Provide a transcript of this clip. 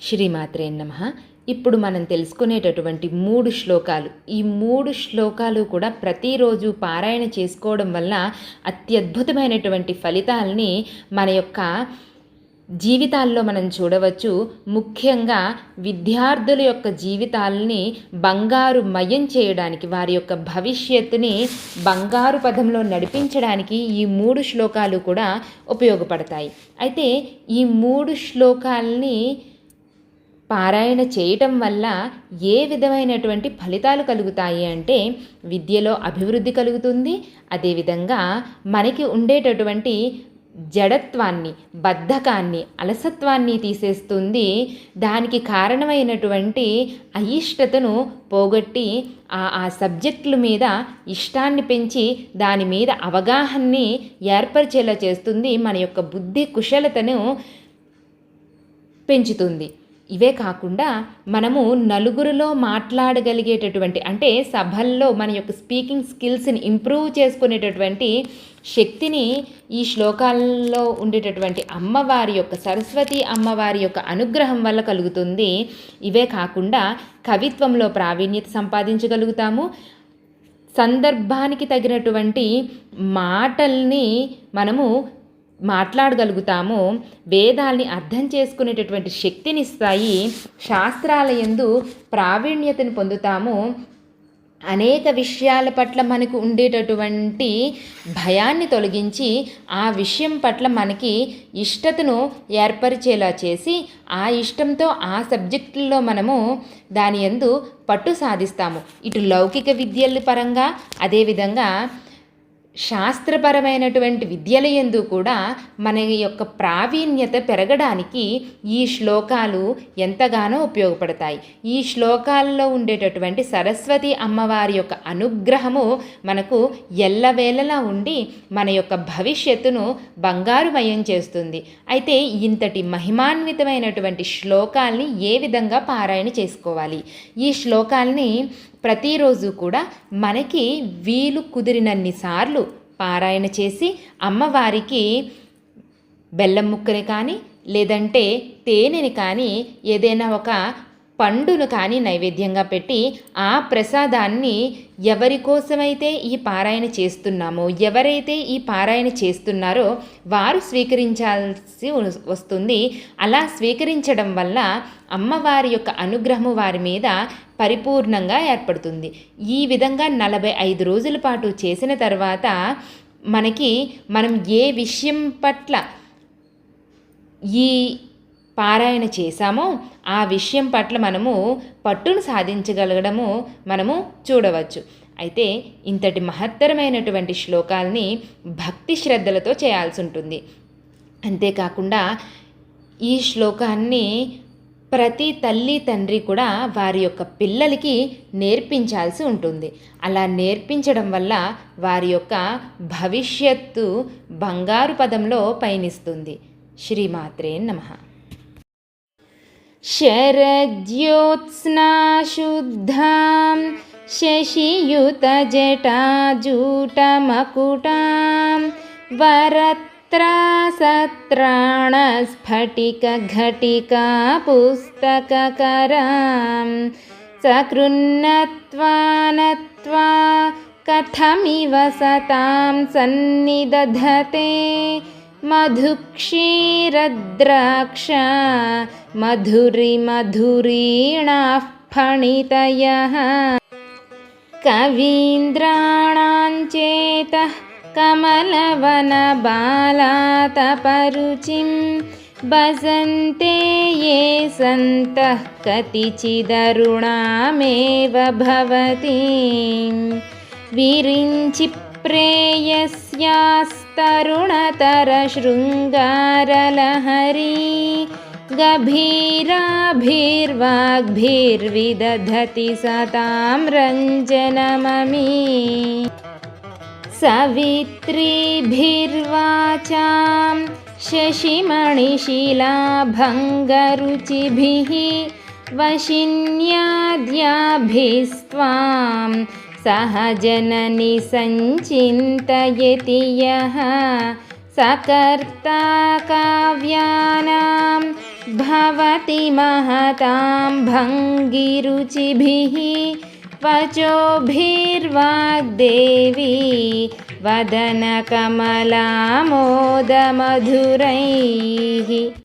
శ్రీమాత్రే నమః. ఇప్పుడు మనం తెలుసుకునేటటువంటి 3 శ్లోకాలు. ఈ 3 శ్లోకాలు కూడా ప్రతిరోజు పారాయణ చేసుకోవడం వల్ల అత్యద్భుతమైనటువంటి ఫలితాలని మన యొక్క జీవితాల్లో మనం చూడవచ్చు. ముఖ్యంగా విద్యార్థుల యొక్క జీవితాలని బంగారుమయం చేయడానికి, వారి యొక్క భవిష్యత్తుని బంగారు పదంలో నడిపించడానికి ఈ 3 శ్లోకాలు కూడా ఉపయోగపడతాయి. అయితే ఈ 3 శ్లోకాలని పారాయణ చేయటం వల్ల ఏ విధమైనటువంటి ఫలితాలు కలుగుతాయి అంటే, విద్యలో అభివృద్ధి కలుగుతుంది. అదేవిధంగా మనకి ఉండేటటువంటి జడత్వాన్ని, బద్ధకాన్ని, అలసత్వాన్ని తీసేస్తుంది. దానికి కారణమైనటువంటి అయిష్టతను పోగొట్టి ఆ సబ్జెక్టుల మీద ఇష్టాన్ని పెంచి దాని మీద అవగాహనని ఏర్పరిచేలా చేస్తుంది. మన యొక్క బుద్ధి కుశలతను పెంచుతుంది. ఇవే కాకుండా మనము నలుగురిలో మాట్లాడగలిగేటటువంటి, అంటే సభల్లో మన యొక్క స్పీకింగ్ స్కిల్స్ని ఇంప్రూవ్ చేసుకునేటటువంటి శక్తిని ఈ శ్లోకాల్లో ఉండేటటువంటి అమ్మవారి యొక్క, సరస్వతి అమ్మవారి యొక్క అనుగ్రహం వల్ల కలుగుతుంది. ఇవే కాకుండా కవిత్వంలో ప్రావీణ్యత సంపాదించగలుగుతాము. సందర్భానికి తగినటువంటి మాటల్ని మనము మాట్లాడగలుగుతాము. వేదాల్ని అర్థం చేసుకునేటటువంటి శక్తినిస్తాయి. శాస్త్రాల యందు ప్రావీణ్యతను పొందుతాము. అనేక విషయాల పట్ల మనకు ఉండేటటువంటి భయాన్ని తొలగించి ఆ విషయం పట్ల మనకి ఇష్టతను ఏర్పరిచేలా చేసి, ఆ ఇష్టంతో ఆ సబ్జెక్టుల్లో మనము దాని యందు పట్టు సాధిస్తాము. ఇటు లౌకిక విద్యల పరంగా, అదేవిధంగా శాస్త్రపరమైనటువంటి విద్యల యందు కూడా మన యొక్క ప్రావీణ్యత పెరగడానికి ఈ శ్లోకాలు ఎంతగానో ఉపయోగపడతాయి. ఈ శ్లోకాల్లో ఉండేటటువంటి సరస్వతి అమ్మవారి యొక్క అనుగ్రహము మనకు ఎల్లవేళలా ఉండి మన యొక్క భవిష్యత్తును బంగారుమయం చేస్తుంది. అయితే ఇంతటి మహిమాన్వితమైనటువంటి శ్లోకాల్ని ఏ విధంగా పారాయణ చేసుకోవాలి? ఈ శ్లోకాల్ని ప్రతిరోజు కూడా మనకి వీలు కుదిరినన్ని సార్లు పారాయణ చేసి అమ్మవారికి బెల్లం ముక్కని కానీ, లేదంటే తేనెని కానీ, ఏదైనా ఒక పండును కానీ నైవేద్యంగా పెట్టి ఆ ప్రసాదాన్ని ఎవరి కోసమైతే ఈ పారాయణ చేస్తున్నామో, ఎవరైతే ఈ పారాయణ చేస్తున్నారో వారు స్వీకరించాల్సి వస్తుంది. అలా స్వీకరించడం వల్ల అమ్మవారి యొక్క అనుగ్రహము వారి మీద పరిపూర్ణంగా ఏర్పడుతుంది. ఈ విధంగా 45 రోజుల పాటు చేసిన తర్వాత మనం ఏ విషయం పట్ల ఈ పారాయణ చేశామో ఆ విషయం పట్ల మనము పట్టును సాధించగలగడము మనము చూడవచ్చు. అయితే ఇంతటి మహత్తరమైనటువంటి శ్లోకాల్ని భక్తి శ్రద్ధలతో చేయాల్సి ఉంటుంది. అంతేకాకుండా ఈ శ్లోకాన్ని ప్రతి తల్లి తండ్రి కూడా వారి యొక్క పిల్లలకి నేర్పించాల్సి ఉంటుంది. అలా నేర్పించడం వల్ల వారి యొక్క భవిష్యత్తు బంగారు పదంలో పయనిస్తుంది. శ్రీమాత్రే నమః. శరజ్యోత్స్నాశుద్ధాం శశియుతజటాజూటమకుటాం వరత్రాసత్రాణస్ఫటికఘటికా పుస్తకకరాం సకృన్నత్వా నత్వా కథమివ సతాం సన్నిదధతే మధుక్షీరద్రాక్ష మధురిమధురీణాః ఫణితయః కవీంద్రాణాం చేతః కమలవనబాలాతపరుచిం భజంతే ఏ సంతః కతిచిదరుణామేవ భవతీం విరించి ప్రేయస్యాస్తరుణతరశృంగారలహరీ గభీరాభిర్వాగ్భిర్విదధతి సతాం రంజనమమీ సవిత్రీభిర్వాచాం శశిమణిశిలాభంగరుచిభిः వశిన్యాద్యాభిస్త్వాం సహజనని సంచింతయతి యః సకర్తా కావ్యానాం भवति महतां भङ्गिरुचिभिः वचोभिर्वाग्देवी वदनकमलामोदमधुरैः